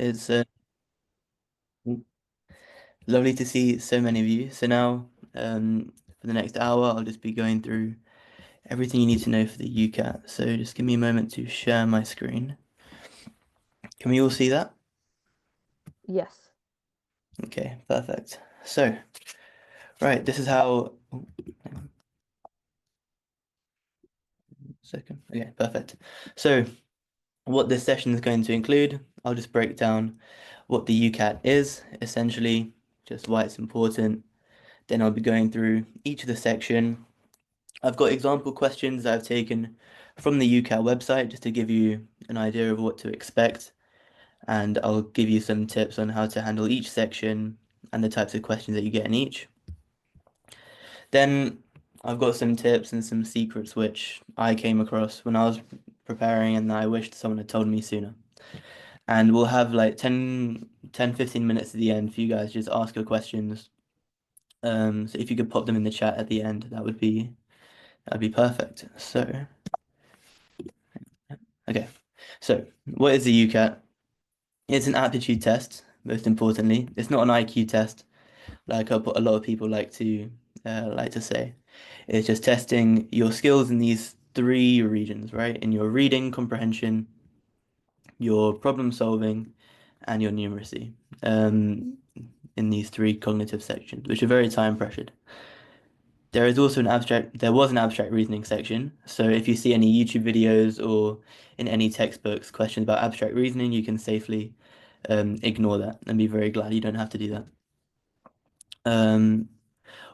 It's lovely to see so many of you. So now, for the next hour, I'll just be going through everything you need to know for the UCAT. So just give me a moment to share my screen. Can we all see that? Yes. Okay, perfect. So, right, this is how. Oh, hang on a second. Okay, perfect. So, what this session is going to include, I'll just break down what the UCAT is, essentially, just why it's important. Then I'll be going through each of the section. I've got example questions that I've taken from the UCAT website just to give you an idea of what to expect, and I'll give you some tips on how to handle each section and the types of questions that you get in each. Then I've got some tips and some secrets which I came across when I was preparing and I wished someone had told me sooner. And we'll have like 15 minutes at the end for you guys to just ask your questions. So if you could pop them in the chat at the end, that'd be perfect. So, okay. So, what is the UCAT? It's an aptitude test, most importantly. It's not an IQ test, like a lot of people like to say. It's just testing your skills in these three regions, right? In your reading comprehension, your problem solving, and your numeracy. In these three cognitive sections, which are very time pressured. There was an abstract reasoning section. So if you see any YouTube videos or in any textbooks questions about abstract reasoning, you can safely ignore that and be very glad you don't have to do that. Um,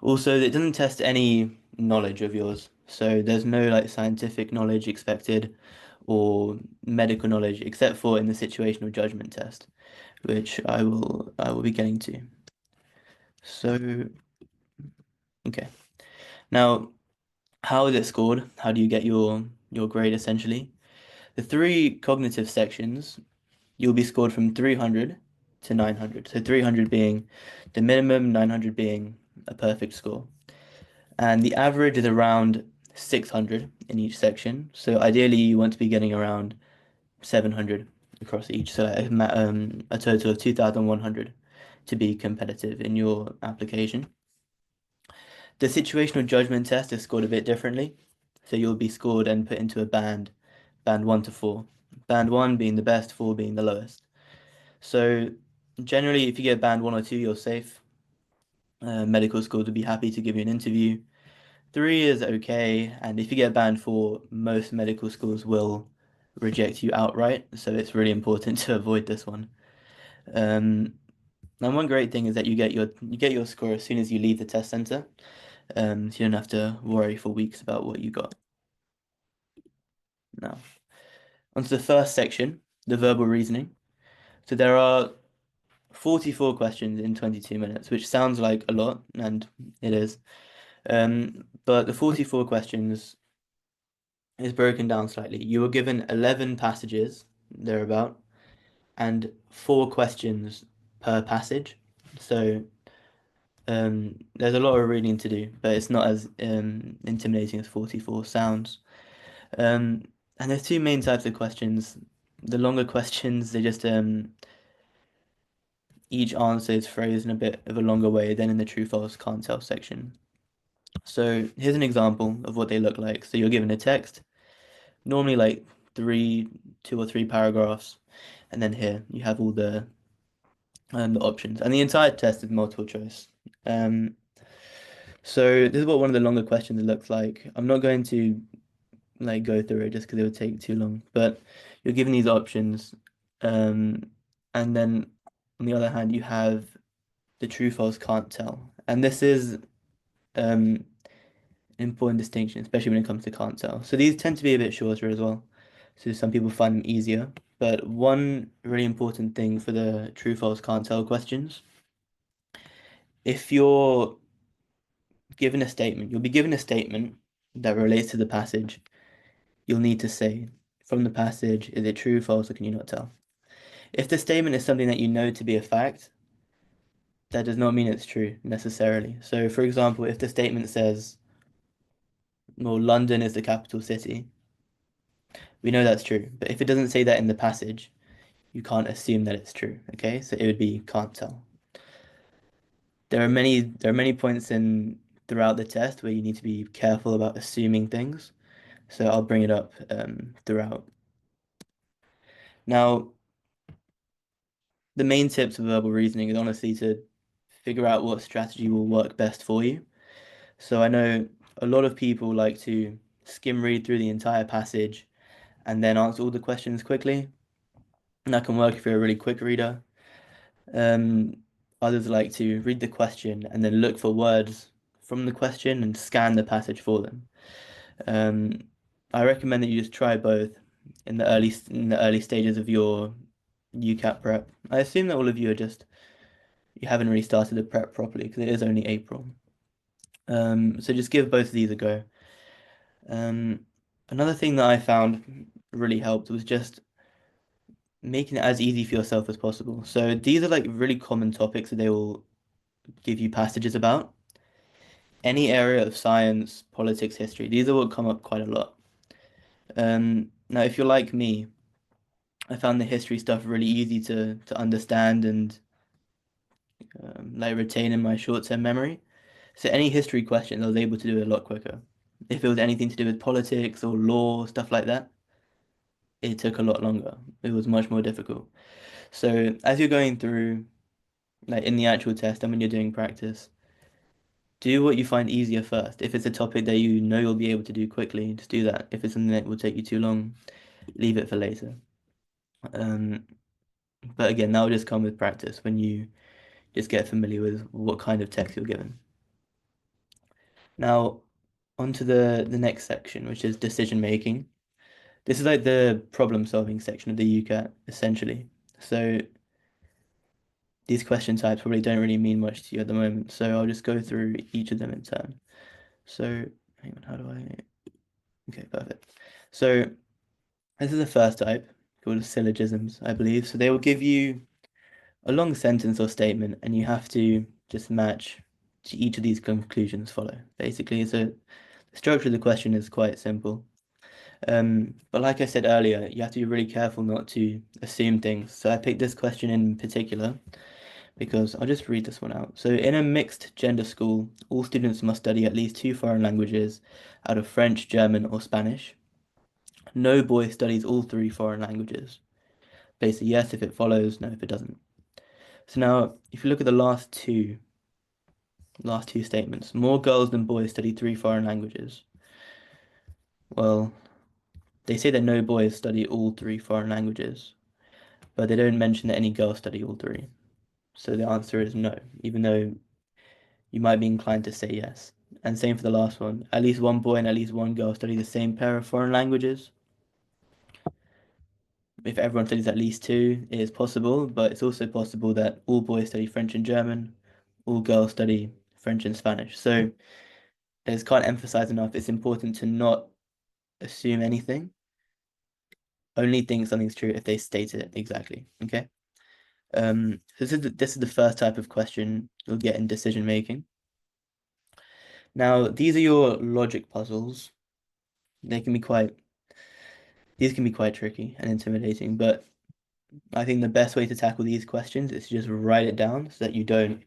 Also, it doesn't test any knowledge of yours. So there's no like scientific knowledge expected or medical knowledge except for in the situational judgment test, which I will be getting to. So, okay. Now, how is it scored? How do you get your grade essentially? The three cognitive sections, you'll be scored from 300 to 900. So 300 being the minimum, 900 being a perfect score. And the average is around 600 in each section. So ideally, you want to be getting around 700 across each, so a total of 2,100 to be competitive in your application. The situational judgment test is scored a bit differently. So you'll be scored and put into a band 1 to 4. Band 1 being the best, 4 being the lowest. So generally, if you get band 1 or 2, you're safe. Medical school would be happy to give you an interview. 3 is okay, and if you get banned for, most medical schools will reject you outright, so it's really important to avoid this one. Um, and one great thing is that you get your score as soon as you leave the test center, so you don't have to worry for weeks about what you got. Now, onto the first section, the verbal reasoning. So there are 44 questions in 22 minutes, which sounds like a lot, and it is. But the 44 questions is broken down slightly. You were given 11 passages, thereabout, and four questions per passage. So there's a lot of reading to do, but it's not as intimidating as 44 sounds. Um, and there's two main types of questions. The longer questions, they just each answer is phrased in a bit of a longer way than in the true false can't tell section. So here's an example of what they look like. So you're given a text, normally like 2 or 3 paragraphs, and then here you have all the options, and the entire test is multiple choice. Um, so this is what one of the longer questions looks like. I'm not going to like go through it just because it would take too long, but you're given these options, um, and then on the other hand you have the true false can't tell, and this is an important distinction, especially when it comes to can't tell. So these tend to be a bit shorter as well. So some people find them easier. But one really important thing for the true false can't tell questions, if you're given a statement, you'll be given a statement that relates to the passage. You'll need to say from the passage, is it true, false, or can you not tell? If the statement is something that you know to be a fact, that does not mean it's true necessarily. So, for example, if the statement says, well, London is the capital city, we know that's true. But if it doesn't say that in the passage, you can't assume that it's true. Okay, so it would be can't tell. There are many points in throughout the test where you need to be careful about assuming things. So I'll bring it up throughout. Now, the main tips of verbal reasoning is honestly to figure out what strategy will work best for you. So I know a lot of people like to skim read through the entire passage and then answer all the questions quickly. And that can work if you're a really quick reader. Um, Others like to read the question and then look for words from the question and scan the passage for them. Um, I recommend that you just try both in the early stages of your UCAT prep. I assume that all of you are just you haven't really started the prep properly because it is only April. So just give both of these a go. Um, Another thing that I found really helped was just making it as easy for yourself as possible. So these are like really common topics that they will give you passages about. Any area of science, politics, history, these are what come up quite a lot. Now, if you're like me, I found the history stuff really easy to understand and like retain in my short-term memory. So any history questions, I was able to do it a lot quicker. If it was anything to do with politics or law, stuff like that, it took a lot longer. It was much more difficult. So as you're going through, like in the actual test and when you're doing practice, do what you find easier first. If it's a topic that you know you'll be able to do quickly, just do that. If it's something that will take you too long, leave it for later. Um, but again, that will just come with practice when you just get familiar with what kind of text you're given. Now, onto the next section, which is decision making. This is like the problem solving section of the UCAT, essentially. So these question types probably don't really mean much to you at the moment, so I'll just go through each of them in turn. So, hang on, how do I? Okay, perfect. So this is the first type called syllogisms, I believe. So they will give you a long sentence or statement, and you have to just match to each of these conclusions follow. Basically, so the structure of the question is quite simple. But like I said earlier, you have to be really careful not to assume things. So I picked this question in particular because I'll just read this one out. So in a mixed gender school, all students must study at least two foreign languages out of French, German, or Spanish. No boy studies all three foreign languages. Basically, yes if it follows, no if it doesn't. So now, if you look at the last two statements, more girls than boys study three foreign languages. Well, they say that no boys study all three foreign languages, but they don't mention that any girls study all three. So the answer is no, even though you might be inclined to say yes. And same for the last one. At least one boy and at least one girl study the same pair of foreign languages. If everyone studies at least two, it is possible, but it's also possible that all boys study French and German, all girls study French and Spanish. So I just can't emphasize enough, it's important to not assume anything. Only think something's true if they state it exactly. Okay. This is the first type of question you'll get in decision making. Now, these are your logic puzzles. They can be quite these can be quite tricky and intimidating, but I think the best way to tackle these questions is to just write it down so that you don't,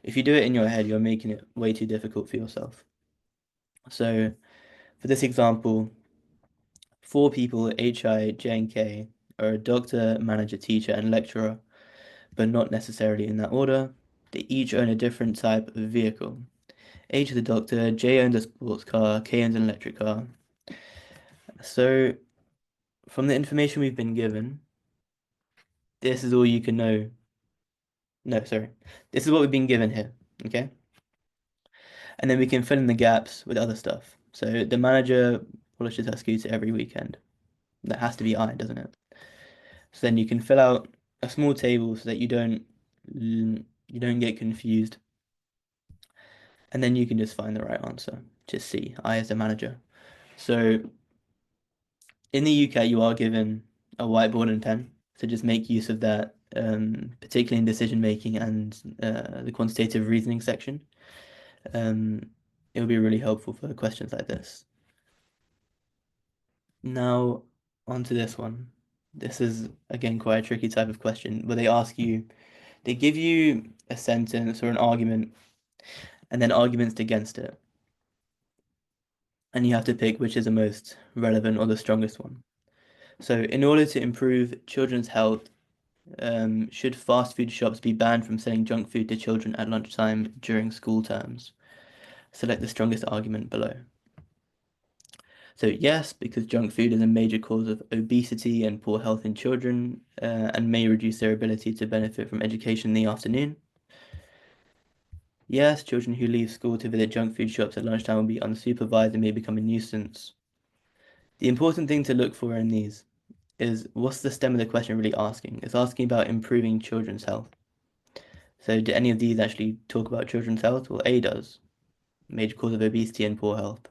if you do it in your head, you're making it way too difficult for yourself. So for this example, four people, H, I, J, and K, are a doctor, manager, teacher, and lecturer, but not necessarily in that order. They each own a different type of vehicle. H is a doctor, J owns a sports car, K owns an electric car. So from the information we've been given, this is all you can know. No, sorry. This is what we've been given here, okay? And then we can fill in the gaps with other stuff. So the manager polishes her scooter every weekend. That has to be I, doesn't it? So then you can fill out a small table so that you don't get confused. And then you can just find the right answer. Just C, I as the manager. So in the UCAT, you are given a whiteboard and pen. So just make use of that, particularly in decision making and the quantitative reasoning section. Um, it will be really helpful for questions like this. Now, onto this one. This is again quite a tricky type of question where they give you a sentence or an argument and then arguments against it. And you have to pick which is the most relevant or the strongest one. So, in order to improve children's health, should fast food shops be banned from selling junk food to children at lunchtime during school terms? Select the strongest argument below. So, yes, because junk food is a major cause of obesity and poor health in children, and may reduce their ability to benefit from education in the afternoon. Yes, children who leave school to visit junk food shops at lunchtime will be unsupervised and may become a nuisance. The important thing to look for in these is what's the stem of the question really asking? It's asking about improving children's health. So do any of these actually talk about children's health? Well, A does, major cause of obesity and poor health.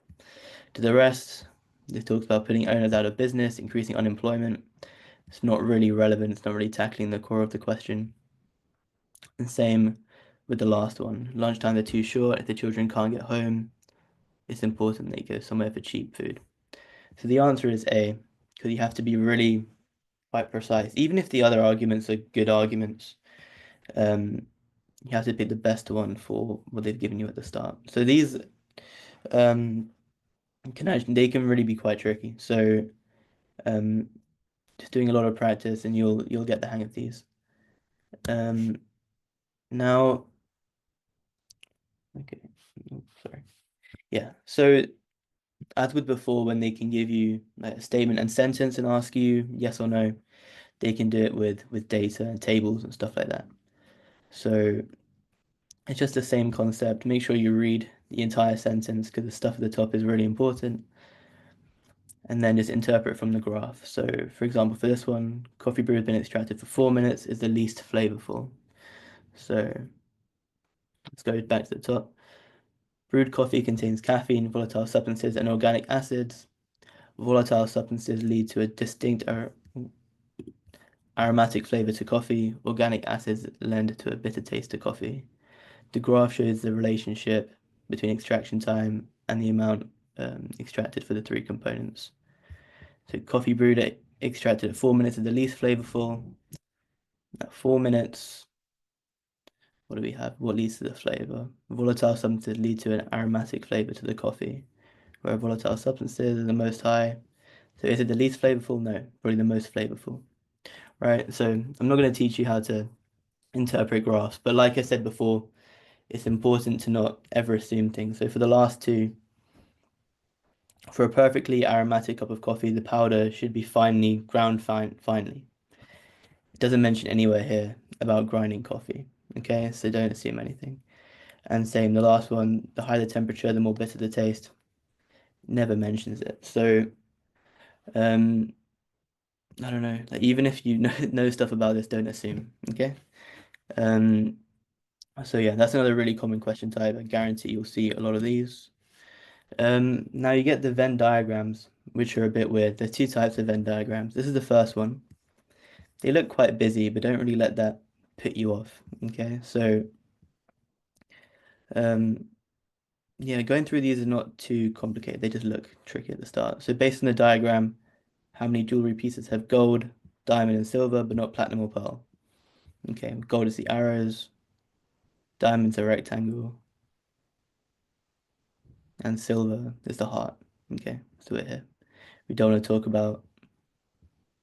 To the rest, it talks about putting owners out of business, increasing unemployment. It's not really relevant. It's not really tackling the core of the question. And same with the last one. Lunchtime are too short. If the children can't get home, it's important they go somewhere for cheap food. So the answer is A, because you have to be really quite precise. Even if the other arguments are good arguments, um, you have to pick the best one for what they've given you at the start. So these um, they can really be quite tricky. So um, just doing a lot of practice and you'll get the hang of these. Um, now, okay, oh, sorry. Yeah. So as with before, when they can give you like a statement and sentence and ask you yes or no, they can do it with data and tables and stuff like that. So it's just the same concept. Make sure you read the entire sentence because the stuff at the top is really important. And then just interpret from the graph. So, for example, for this one, coffee brew has been extracted for 4 minutes is the least flavorful. So let's go back to the top. Brewed coffee contains caffeine, volatile substances, and organic acids. Volatile substances lead to a distinct aromatic flavor to coffee. Organic acids lend to a bitter taste to coffee. The graph shows the relationship between extraction time and the amount extracted for the three components. So coffee brewed at extracted at 4 minutes is the least flavorful. At 4 minutes, what do we have? What leads to the flavor? Volatile substances lead to an aromatic flavor to the coffee, where volatile substances are the most high. So is it the least flavorful? No, probably the most flavorful, right? So I'm not going to teach you how to interpret graphs, but like I said before, it's important to not ever assume things. So for the last two, for a perfectly aromatic cup of coffee, the powder should be finely. It doesn't mention anywhere here about grinding coffee. Okay, so don't assume anything. And same, the last one, the higher the temperature, the more bitter the taste. Never mentions it. So, um, I don't know. Like even if you know stuff about this, don't assume. Okay. Um, so yeah, that's another really common question type. I guarantee you'll see a lot of these. Now you get the Venn diagrams, which are a bit weird. There's two types of Venn diagrams. This is the first one. They look quite busy, but don't really let that put you off. Okay, so um, yeah, going through these is not too complicated. They just look tricky at the start. So based on the diagram, how many jewelry pieces have gold, diamond, and silver, but not platinum or pearl? Okay, gold is the arrows, diamond's a rectangle, and silver is the heart. Okay, so we're here. We don't want to talk about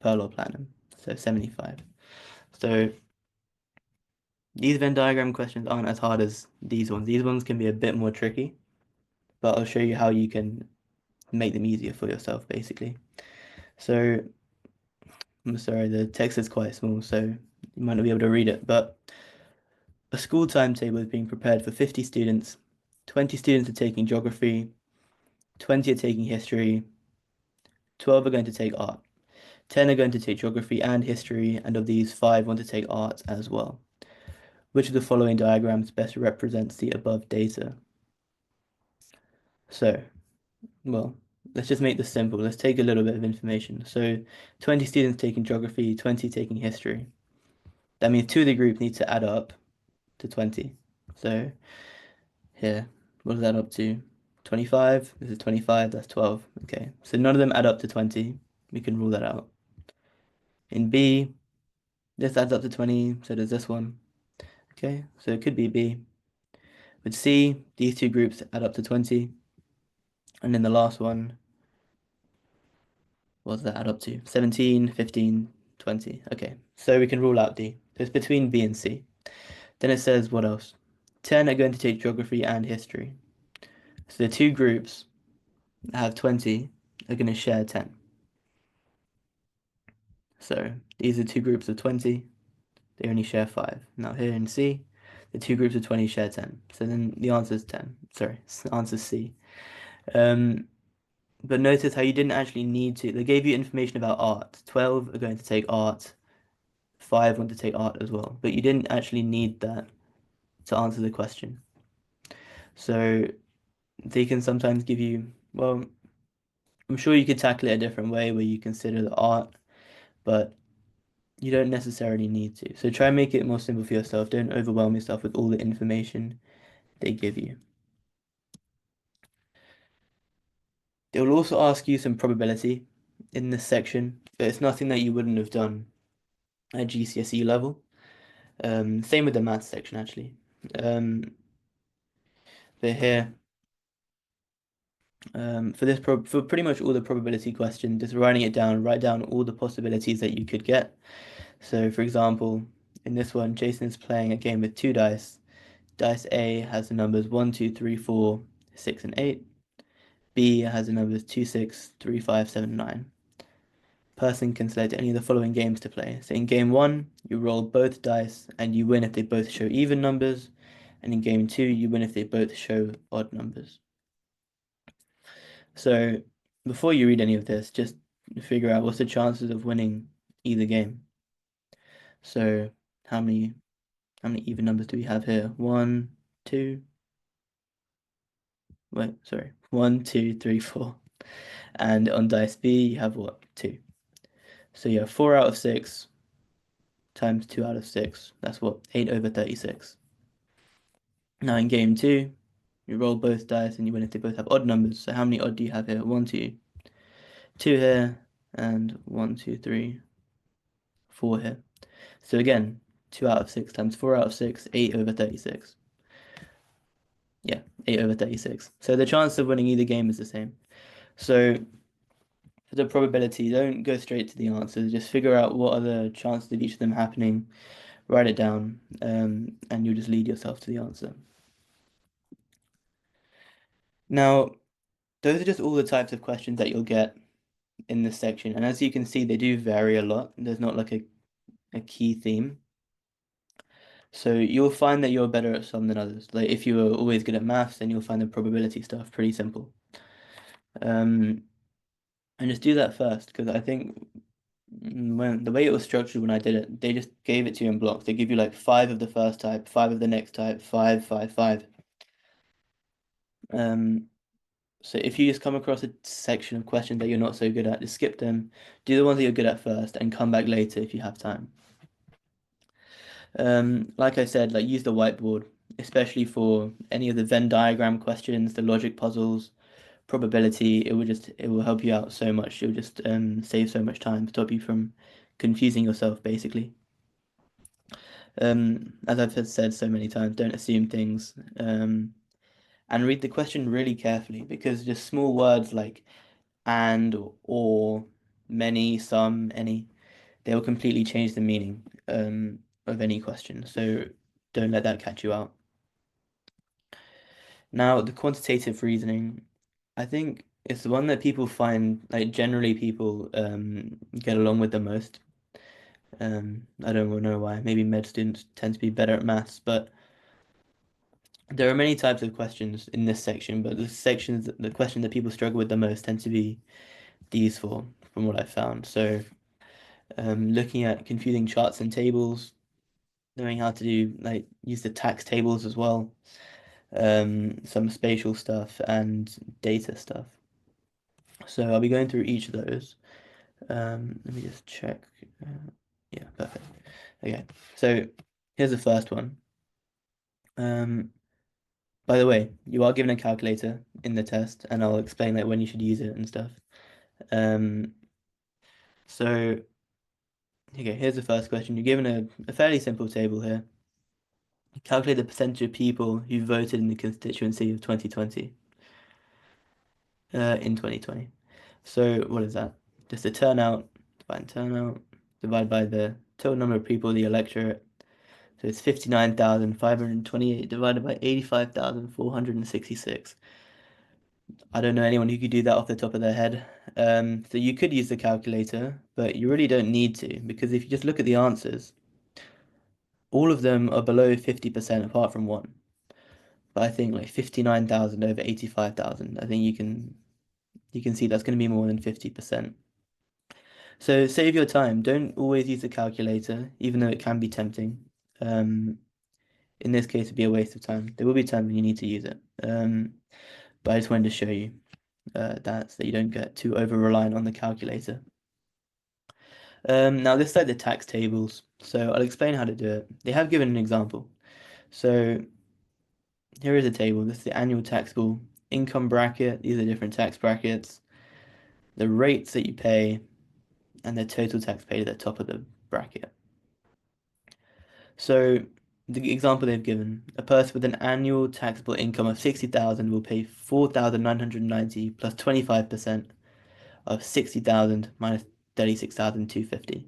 pearl or platinum. So 75. So these Venn diagram questions aren't as hard as these ones. These ones can be a bit more tricky, but I'll show you how you can make them easier for yourself, basically. So I'm sorry, the text is quite small, so you might not be able to read it, but a school timetable is being prepared for 50 students. 20 students are taking geography, 20 are taking history, 12 are going to take art, 10 are going to take geography and history, and of these, 5 want to take art as well. Which of the following diagrams best represents the above data? So, well, let's just make this simple. Let's take a little bit of information. So 20 students taking geography, 20 taking history. That means two of the group need to add up to 20. So here, what is that up to? 25. This is 25, that's 12. Okay, so none of them add up to 20. We can rule that out. In B, this adds up to 20, so does this one. Okay, so it could be B. With C, these two groups add up to 20. And then the last one, what does that add up to? 17, 15, 20. Okay, so we can rule out D. So it's between B and C. Then it says what else? 10 are going to take geography and history. So the two groups that have 20 are going to share 10. So these are two groups of 20. They only share 5. Now here in C, the two groups of 20 share 10. So then the answer is 10. Sorry, the answer is C. Um, but notice how you didn't actually need to. They gave you information about art. 12 are going to take art. 5 want to take art as well. But you didn't actually need that to answer the question. So they can sometimes give you, well, I'm sure you could tackle it a different way where you consider the art, but you don't necessarily need to. So try and make it more simple for yourself. Don't overwhelm yourself with all the information they give you. They will also ask you some probability in this section, but it's nothing that you wouldn't have done at GCSE level. Same with the maths section actually. Um, but here, for pretty much all the probability questions, just writing it down, write down all the possibilities that you could get. So for example, in this one, Jason is playing a game with two dice. Dice A has the numbers 1, 2, 3, 4, 6, and 8. B has the numbers 2, 6, 3, 5, 7, 9. Person can select any of the following games to play. So in game 1, you roll both dice and you win if they both show even numbers. And in game 2, you win if they both show odd numbers. So before you read any of this, just figure out what's the chances of winning either game. So how many even numbers do we have here? 1, 2, wait, sorry. 1, 2, 3, 4. And on dice B, you have what? 2. So you have 4 out of 6 times 2 out of 6. That's what? 8 over 36. Now in game 2, you roll both dice and you win if they both have odd numbers. So how many odd do you have here? 1, 2, 2 here, and 1, 2, 3, 4 here. So again, 2 out of 6 times 4 out of 6, 8 over 36. Yeah, 8 over 36. So the chance of winning either game is the same. So for the probability, don't go straight to the answers. Just figure out what are the chances of each of them happening, write it down, and you'll just lead yourself to the answer. Now, those are just all the types of questions that you'll get in this section. And as you can see, they do vary a lot. There's not like a key theme. So you'll find that you're better at some than others. Like if you were always good at maths, then you'll find the probability stuff pretty simple. Um, and just do that first, because I think when the way it was structured when I did it, they just gave it to you in blocks. They give you like 5 of the first type, 5 of the next type, 5, 5, 5. Um, so if you just come across a section of questions that you're not so good at, just skip them, do the ones that you're good at first, and come back later if you have time. Like I said, like use the whiteboard, especially for any of the Venn diagram questions, the logic puzzles, probability. It will help you out so much. It'll just save so much time, stop you from confusing yourself, basically. As I've said so many times, don't assume things. And read the question really carefully because just small words like and or many, some, any, they will completely change the meaning of any question. So don't let that catch you out. Now, the quantitative reasoning, I think it's the one that people find, like generally people get along with the most. I don't know why. Maybe med students tend to be better at maths, but there are many types of questions in this section, but the questions that people struggle with the most tend to be these four, from what I found. So, looking at confusing charts and tables, knowing how to do like use the tax tables as well, some spatial stuff and data stuff. So I'll be going through each of those. Let me just check. Yeah, perfect. Okay, so here's the first one. By the way, you are given a calculator in the test, and I'll explain like when you should use it and stuff. Um, so Okay, here's the first question. You're given a fairly simple table here. Calculate the percentage of people who voted in the constituency of 2020, in 2020. So what is that? Just the turnout, divide turnout, divided by the total number of people, the electorate. So it's 59,528 divided by 85,466. I don't know anyone who could do that off the top of their head. So you could use the calculator, but you really don't need to, because if you just look at the answers, all of them are below 50% apart from one. But I think like 59,000 over 85,000, I think you can see that's going to be more than 50%. So save your time. Don't always use the calculator, even though it can be tempting. Um, in this case, it'd be a waste of time. There will be times when you need to use it. But I just wanted to show you that so that you don't get too over-reliant on the calculator. Now this is like the tax tables. So I'll explain how to do it. They have given an example. So here is a table. This is the annual taxable income bracket. These are different tax brackets. The rates that you pay and the total tax paid at the top of the bracket. So the example they've given, a person with an annual taxable income of 60,000 will pay 4,990 plus 25% of 60,000 minus 36,250.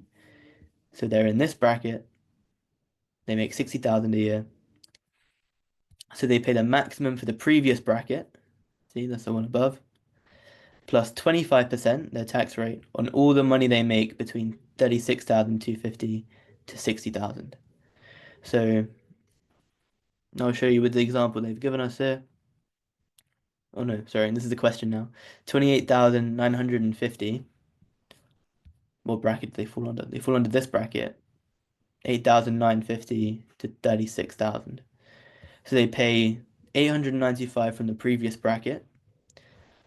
So they're in this bracket, they make 60,000 a year. So they pay the maximum for the previous bracket, see that's the one above, plus 25% their tax rate on all the money they make between 36,250 to 60,000. So I'll show you with the example they've given us here. Oh no, sorry, this is the question now. 28,950. What bracket do they fall under? They fall under this bracket. 8,950 to 36,000. So they pay 895 from the previous bracket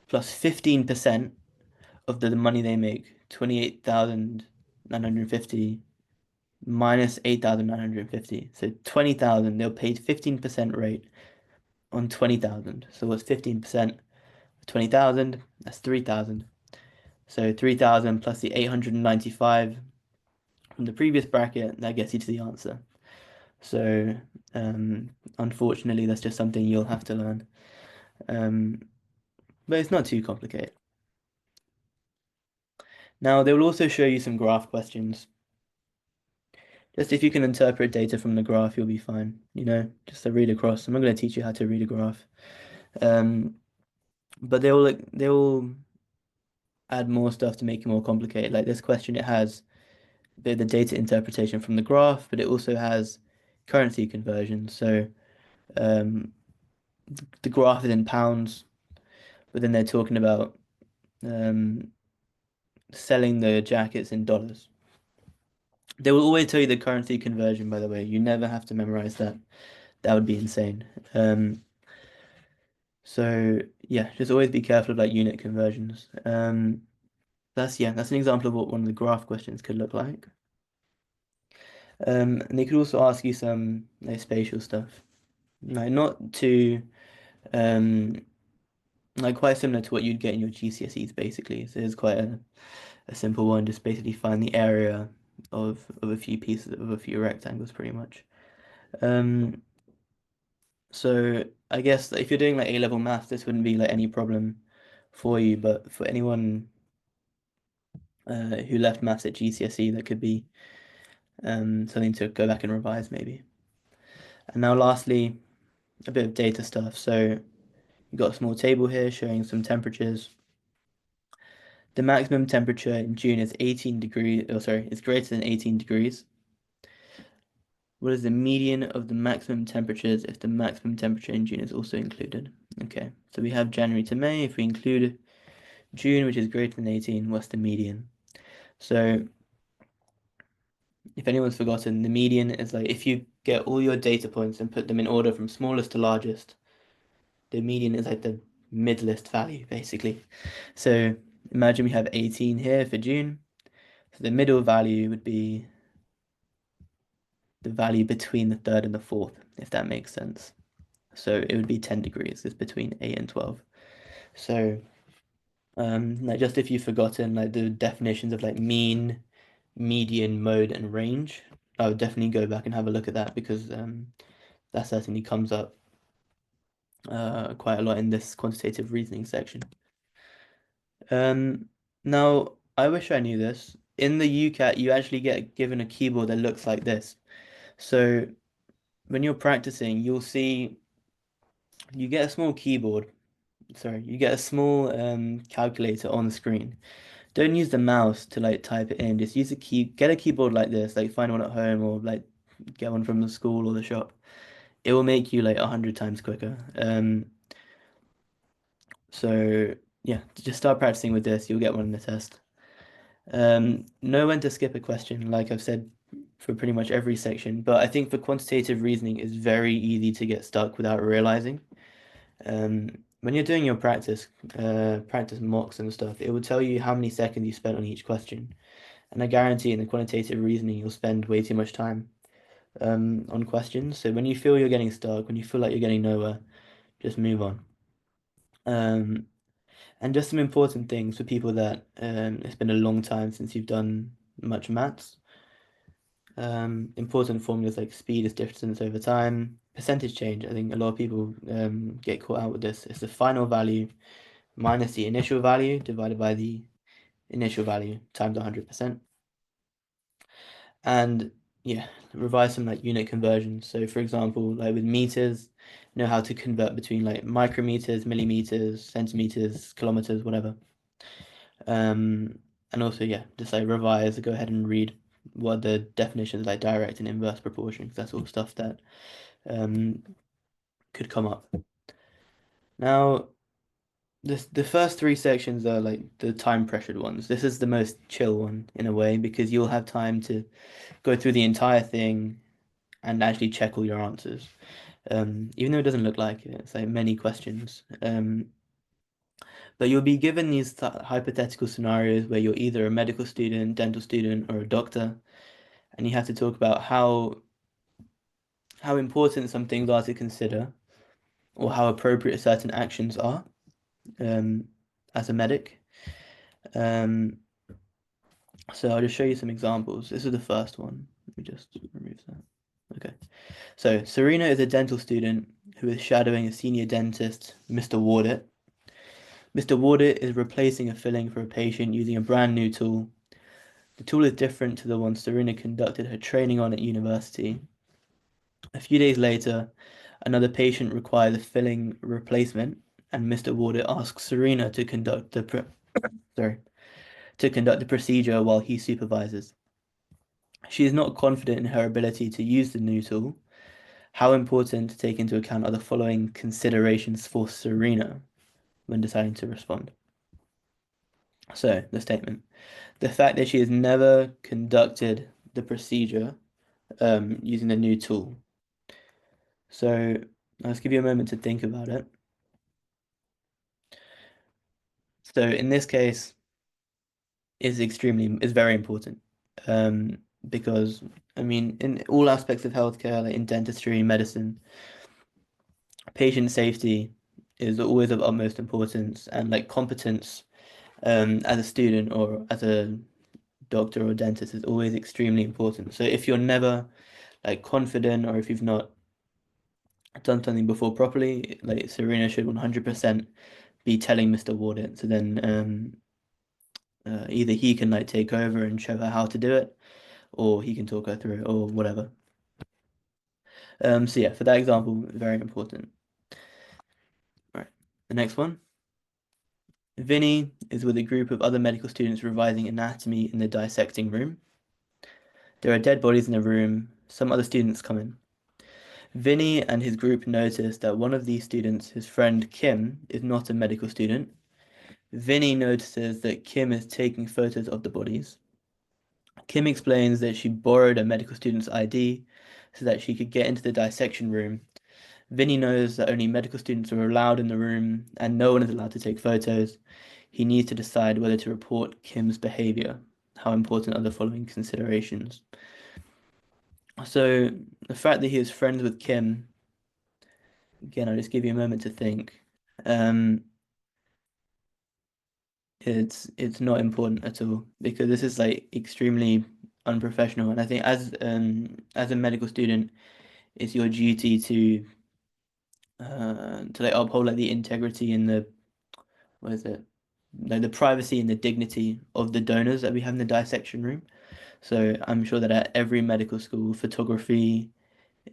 plus 15% of the money they make, 28,950 minus 8,950. So 20,000, they'll pay 15% rate on 20,000. So what's 15%? 20,000, that's 3,000. So 3,000 plus the 895 from the previous bracket, that gets you to the answer. So unfortunately, that's just something you'll have to learn. Um, but it's not too complicated. Now, they will also show you some graph questions. Just if you can interpret data from the graph, you'll be fine. Just to read across. I'm not going to teach you how to read a graph. But they will add more stuff to make it more complicated. Like this question, it has the data interpretation from the graph, but it also has currency conversion. So um, the graph is in pounds, but then they're talking about um, selling the jackets in dollars. They will always tell you the currency conversion, by the way. You never have to memorize that. That would be insane. So yeah, just always be careful of like unit conversions. That's an example of what one of the graph questions could look like. And they could also ask you some like spatial stuff. Like not too like quite similar to what you'd get in your GCSEs basically. So it's quite a simple one, just basically find the area of a few pieces of a few rectangles pretty much. Um so I guess if you're doing like A-level math, this wouldn't be like any problem for you, but for anyone who left maths at GCSE, that could be something to go back and revise maybe. And now lastly, a bit of data stuff. So you've got a small table here showing some temperatures. The maximum temperature in June is 18 degrees, oh sorry, it's greater than 18 degrees. What is the median of the maximum temperatures if the maximum temperature in June is also included? Okay, so we have January to May. If we include June, which is greater than 18, what's the median? So if anyone's forgotten, the median is like if you get all your data points and put them in order from smallest to largest, the median is like the mid-list value, basically. So imagine we have 18 here for June. So the middle value would be the value between the third and the fourth, if that makes sense. So it would be 10 degrees. It's between 8 and 12. So like just if you've forgotten like the definitions of like mean, median, mode, and range, I would definitely go back and have a look at that because that certainly comes up quite a lot in this quantitative reasoning section. Now, I wish I knew this. In the UCAT, you actually get given a keyboard that looks like this. So when you're practicing, you'll see you get a small keyboard. Sorry, you get a small calculator on the screen. Don't use the mouse to like type it in. Just use a get a keyboard like this, like find one at home or like get one from the school or the shop. It will make you like 100 times quicker. So yeah, just start practicing with this. You'll get one in the test. Know when to skip a question, like I've said for pretty much every section, but I think for quantitative reasoning, it's very easy to get stuck without realizing. When you're doing your practice mocks and stuff, it will tell you how many seconds you spent on each question. And I guarantee in the quantitative reasoning, you'll spend way too much time on questions. So when you feel you're getting stuck, when you feel like you're getting nowhere, just move on. Um, and just some important things for people that it's been a long time since you've done much maths. Important formulas like speed is distance over time. Percentage change, I think a lot of people get caught out with this. It's the final value minus the initial value divided by the initial value times 100%. And yeah, revise some like unit conversions. So for example, like with meters, know how to convert between like micrometers, millimeters, centimeters, kilometers, whatever. And also, yeah, just like revise, go ahead and read what the definitions like direct and inverse proportions. That's all stuff that um, could come up. Now, the first three sections are like the time pressured ones. This is the most chill one in a way because you'll have time to go through the entire thing and actually check all your answers. Even though it doesn't look like it, it's like many questions. But you'll be given these hypothetical scenarios where you're either a medical student, dental student, or a doctor, and you have to talk about how important some things are to consider, or how appropriate certain actions are um, as a medic. Um, so I'll just show you some examples. This is the first one. Let me just remove that. Okay. So Serena is a dental student who is shadowing a senior dentist, Mr. Wardett. Mr. Wardett is replacing a filling for a patient using a brand new tool. The tool is different to the one Serena conducted her training on at university. A few days later, another patient requires a filling replacement, and Mr. Wardett asks Serena to conduct the procedure while he supervises. She is not confident in her ability to use the new tool. How important to take into account are the following considerations for Serena when deciding to respond? So, the statement. The fact that she has never conducted the procedure using the new tool. So, let's give you a moment to think about it. So, in this case, is very important because, I mean, in all aspects of healthcare, like in dentistry, medicine, patient safety is always of utmost importance, and like competence as a student or as a doctor or dentist is always extremely important. So if you're never like confident or if you've not done something before properly, like Serena should 100% be telling Mr. Warden. So then either he can like take over and show her how to do it, or he can talk her through it, or whatever. So yeah, for that example, very important. Right. The next one. Vinny is with a group of other medical students revising anatomy in the dissecting room. There are dead bodies in the room. Some other students come in. Vinny and his group notice that one of these students, his friend Kim, is not a medical student. Vinny notices that Kim is taking photos of the bodies. Kim explains that she borrowed a medical student's ID so that she could get into the dissection room. Vinny knows that only medical students are allowed in the room and no one is allowed to take photos. He needs to decide whether to report Kim's behavior. How important are the following considerations? So, the fact that he is friends with Kim, again, I'll just give you a moment to think. Um, it's not important at all because this is like extremely unprofessional. And I think as a medical student, it's your duty to like uphold like the integrity and the what is it? Like the privacy and the dignity of the donors that we have in the dissection room. So I'm sure that at every medical school, photography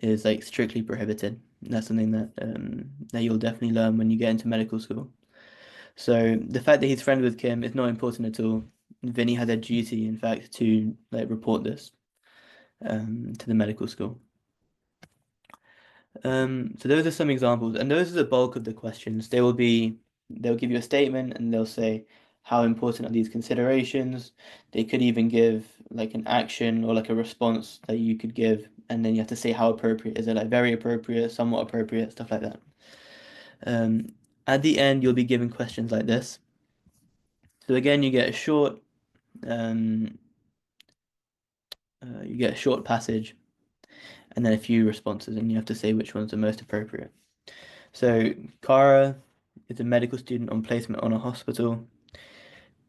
is like strictly prohibited. That's something that you'll definitely learn when you get into medical school. So the fact that he's friends with Kim is not important at all. Vinny has a duty, in fact, to like report this to the medical school. So those are some examples, and those are the bulk of the questions. They'll give you a statement and they'll say how important are these considerations. They could even give like an action or like a response that you could give, and then you have to say how appropriate. Is it like very appropriate, somewhat appropriate, stuff like that. Um, at the end, you'll be given questions like this. So again, um, you get a short passage and then a few responses, and you have to say which one's the most appropriate. So Cara is a medical student on placement on a hospital.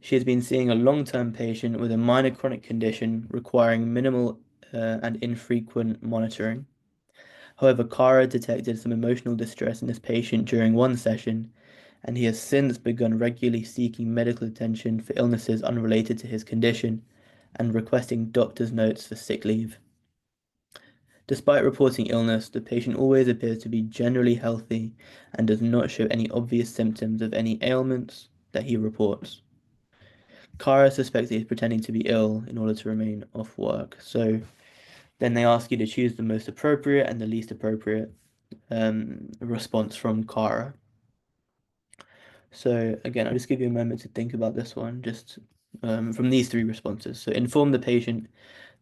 She has been seeing a long-term patient with a minor chronic condition requiring minimal and infrequent monitoring. However, Cara detected some emotional distress in this patient during one session, and he has since begun regularly seeking medical attention for illnesses unrelated to his condition and requesting doctor's notes for sick leave. Despite reporting illness, the patient always appears to be generally healthy and does not show any obvious symptoms of any ailments that he reports. Kara suspects he is pretending to be ill in order to remain off work. So then they ask you to choose the most appropriate and the least appropriate response from Kara. So again, I'll just give you a moment to think about this one, just from these three responses. So inform the patient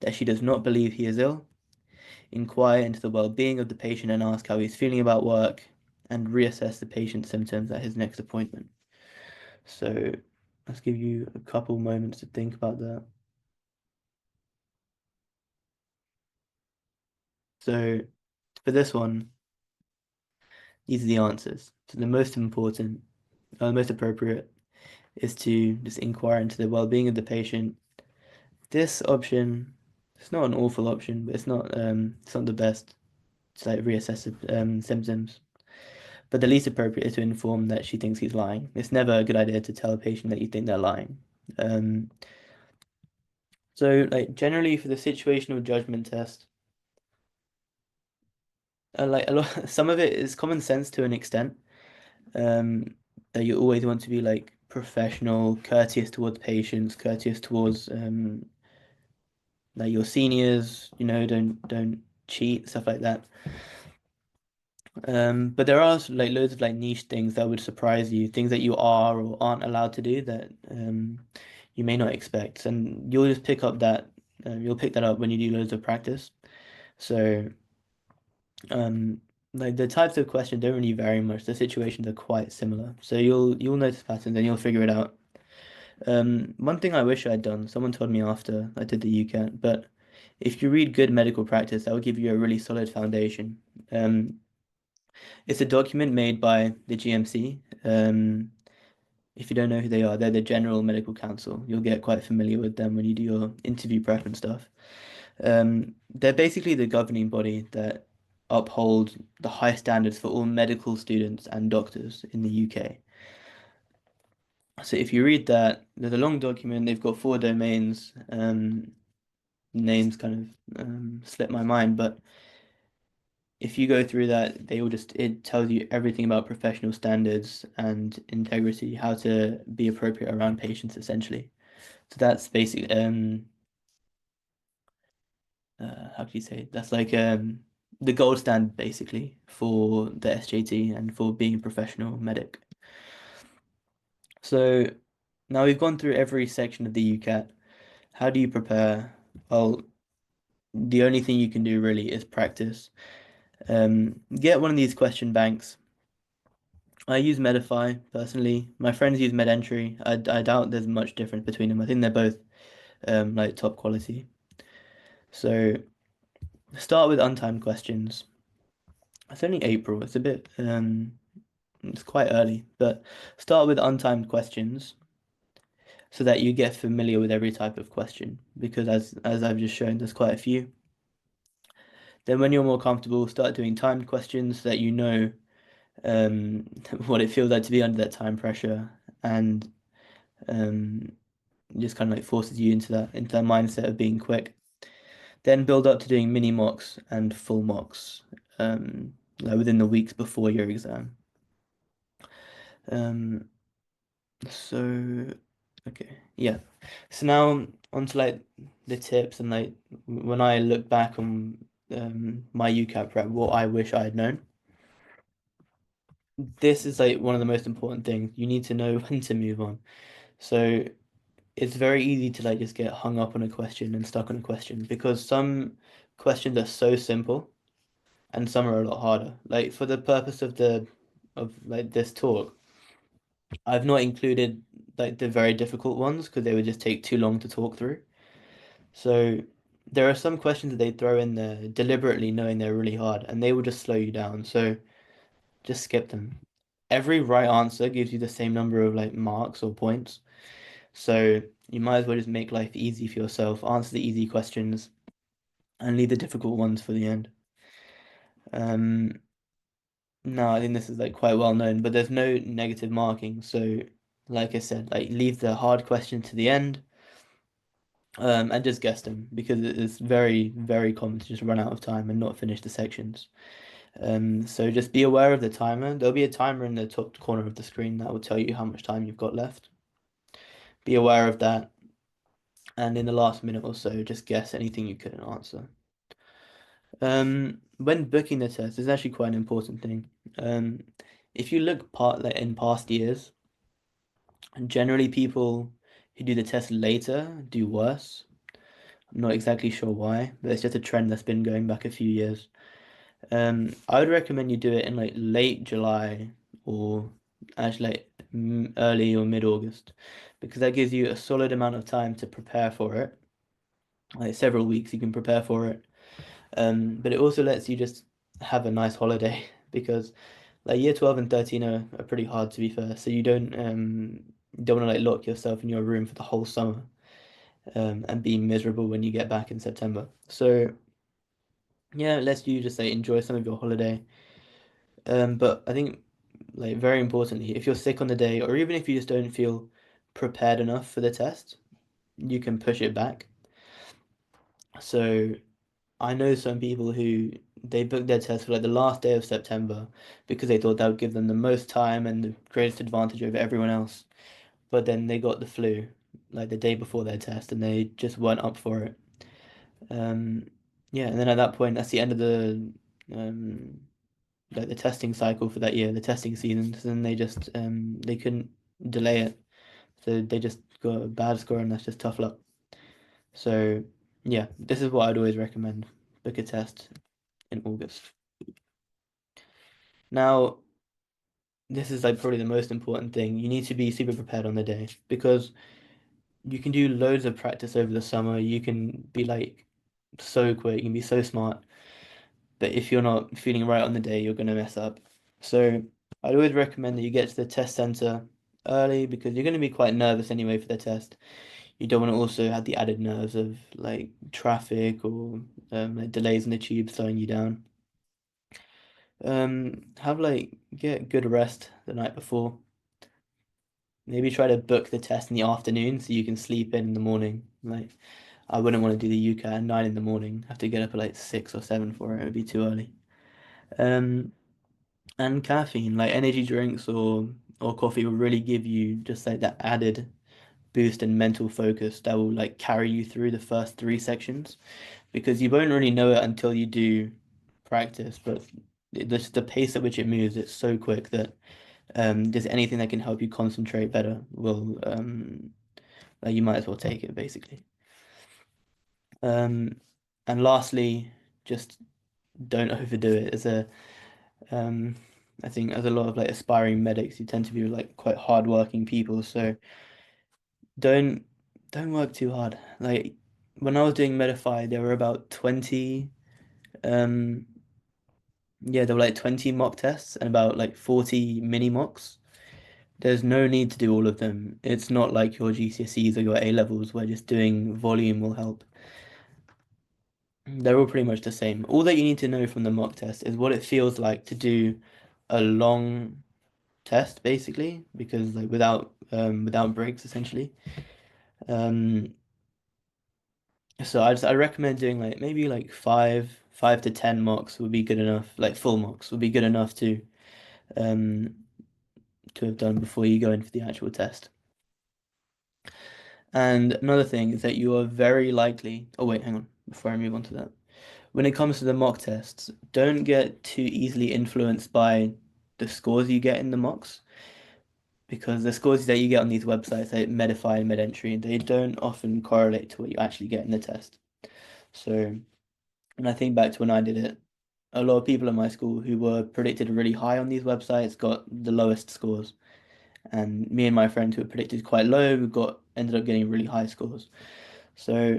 that she does not believe he is ill, inquire into the well-being of the patient and ask how he's feeling about work, and reassess the patient's symptoms at his next appointment. So let's give you a couple moments to think about that. So for this one, these are the answers. So the most important, the most appropriate is to just inquire into the well-being of the patient. This option, it's not an awful option, but it's not the best to like reassess symptoms. But the least appropriate is to inform that she thinks he's lying. It's never a good idea to tell a patient that you think they're lying. Um, so like generally for the situational judgment test, like a lot, some of it is common sense to an extent. Um, that you always want to be like professional, courteous towards patients, courteous towards like your seniors, don't cheat, stuff like that. But there are like loads of like niche things that would surprise you, things that you are or aren't allowed to do that you may not expect, and you'll just you'll pick that up when you do loads of practice. So um, like the types of questions don't really vary much. The situations are quite similar, so you'll notice patterns and you'll figure it out. One thing I wish I'd done, someone told me after I did the UCAT, but if you read Good Medical Practice, that will give you a really solid foundation. It's a document made by the GMC. If you don't know who they are, they're the General Medical Council. You'll get quite familiar with them when you do your interview prep and stuff. They're basically the governing body that uphold the high standards for all medical students and doctors in the UK. So if you read that, there's a long document. They've got four domains. Names kind of slip my mind, but if you go through that, it tells you everything about professional standards and integrity, how to be appropriate around patients, essentially. So that's basically how can you say? That's like the gold standard basically for the SJT and for being a professional medic. So now we've gone through every section of the UCAT. How do you prepare? Well, the only thing you can do really is practice. Get one of these question banks. I use Medify personally. My friends use MedEntry. I doubt there's much difference between them. I think they're both like top quality. So start with untimed questions. It's only April. It's quite early, but start with untimed questions. so that you get familiar with every type of question. Because as I've just shown, there's quite a few. Then when you're more comfortable, start doing timed questions so that you know um, what it feels like to be under that time pressure, and um, just kind of like forces you into that mindset of being quick. Then build up to doing mini mocks and full mocks like within the weeks before your exam. Um, so okay, yeah. So now onto like the tips and like when I look back on my UCAT prep, what I wish I had known. This is like one of the most important things. You need to know when to move on. So it's very easy to like just get hung up on a question and stuck on a question because some questions are so simple and some are a lot harder. Like for the purpose of like this talk, I've not included like the very difficult ones because they would just take too long to talk through. So there are some questions that they throw in there deliberately knowing they're really hard and they will just slow you down. So just skip them. Every right answer gives you the same number of like marks or points. So you might as well just make life easy for yourself, answer the easy questions and leave the difficult ones for the end. Um, no, I think this is like quite well known, but there's no negative marking. So like I said, like leave the hard question to the end, and just guess them because it is very, very common to just run out of time and not finish the sections. So just be aware of the timer. There'll be a timer in the top corner of the screen that will tell you how much time you've got left. Be aware of that, and in the last minute or so, just guess anything you couldn't answer. When booking the test, it's actually quite an important thing. Um, if you look like in past years, generally people who do the test later do worse. I'm not exactly sure why, but it's just a trend that's been going back a few years. I would recommend you do it in like late July or actually like early or mid-August because that gives you a solid amount of time to prepare for it. Like several weeks you can prepare for it. But it also lets you just have a nice holiday because like year 12 and 13 are pretty hard to be fair. So you don't want to like lock yourself in your room for the whole summer and be miserable when you get back in September. So yeah, it lets you just like enjoy some of your holiday. But I think like very importantly, if you're sick on the day or even if you just don't feel prepared enough for the test, you can push it back. So I know some people who they booked their test for like the last day of September because they thought that would give them the most time and the greatest advantage over everyone else. But then they got the flu like the day before their test and they just weren't up for it. Um, yeah, and then at that point, that's the end of the um, like the testing cycle for that year, the testing season. So then they couldn't delay it, so they just got a bad score, and that's just tough luck. So yeah, this is what I'd always recommend: book a test in August. Now, this is like probably the most important thing. You need to be super prepared on the day because you can do loads of practice over the summer. You can be like so quick, you can be so smart, but if you're not feeling right on the day, you're gonna mess up. So I'd always recommend that you get to the test center early because you're gonna be quite nervous anyway for the test. You don't want to also have the added nerves of like traffic or like delays in the tube slowing you down. Have like get good rest the night before. Maybe try to book the test in the afternoon so you can sleep in the morning. Like I wouldn't want to do the UCAT at 9 in the morning. Have to get up at like 6 or 7 for it. It would be too early. Um, and caffeine, like energy drinks or coffee will really give you just like that added boost in mental focus that will like carry you through the first three sections because you won't really know it until you do practice, but the pace at which it moves, it's so quick that just anything that can help you concentrate better will like you might as well take it basically. Um, and lastly, just don't overdo it. Um, I think as a lot of like aspiring medics, you tend to be like quite hardworking people, so don't don't work too hard. Like when I was doing Medify, there were about 20 um yeah, there were like 20 mock tests and about like 40 mini mocks. There's no need to do all of them. It's not like your GCSEs or your A levels where just doing volume will help. They're all pretty much the same. All that you need to know from the mock test is what it feels like to do a long test, basically, because like without breaks, essentially. Um, so I recommend doing like maybe like five to 10 mocks would be good enough. Like full mocks would be good enough um to have done before you go in for the actual test. And another thing is that you are very likely. Oh wait, hang on. Before I move on to that, when it comes to the mock tests, don't get too easily influenced by the scores you get in the mocks because the scores that you get on these websites like Medify and MedEntry, they don't often correlate to what you actually get in the test. So, and I think back to when I did it, a lot of people in my school who were predicted really high on these websites got the lowest scores. And me and my friend who were predicted quite low got ended up getting really high scores. So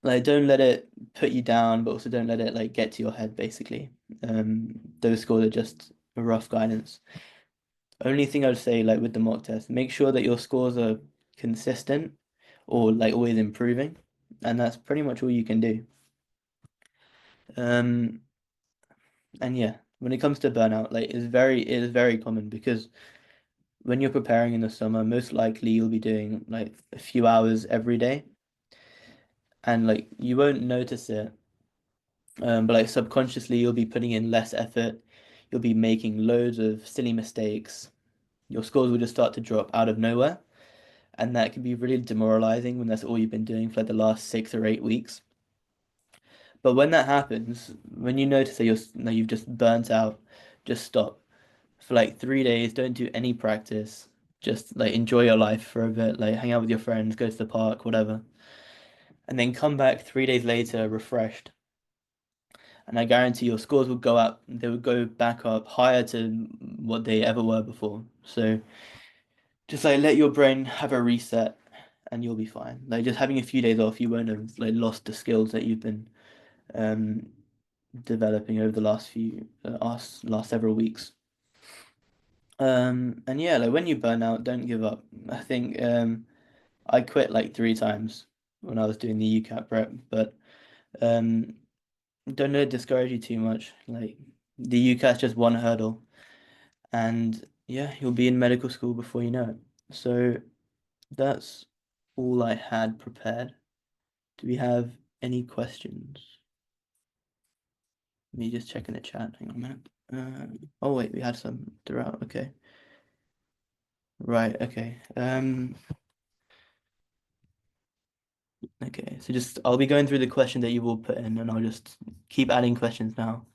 like don't let it put you down, but also don't let it like get to your head basically. Those scores are just a rough guidance. Only thing I would say like with the mock test, make sure that your scores are consistent or like always improving. And that's pretty much all you can do. Um, and yeah, when it comes to burnout, like it is very common because when you're preparing in the summer, most likely you'll be doing like a few hours every day and like you won't notice it. But like subconsciously you'll be putting in less effort. You'll be making loads of silly mistakes. Your scores will just start to drop out of nowhere. And that can be really demoralizing when that's all you've been doing for like the last 6 or 8 weeks. But when that happens, when you notice that you've just burnt out, just stop for like 3 days. Don't do any practice. Just like enjoy your life for a bit, like hang out with your friends, go to the park, whatever, and then come back 3 days later refreshed. And I guarantee your scores will go up. They will go back up higher to what they ever were before. So just like let your brain have a reset, and you'll be fine. Like just having a few days off, you won't have like lost the skills that you've been um developing over the last several weeks. And yeah, like when you burn out, don't give up. I think I quit like 3 times when I was doing the UCAT prep, but um don't let it discourage you too much. Like the UCAT's just one hurdle, and yeah, you'll be in medical school before you know it. So that's all I had prepared. Do we have any questions? Let me just check in the chat. Hang on a minute. Oh wait, we had some throughout. Okay. Right, okay. Okay. So just I'll be going through the question that you all put in and I'll just keep adding questions now.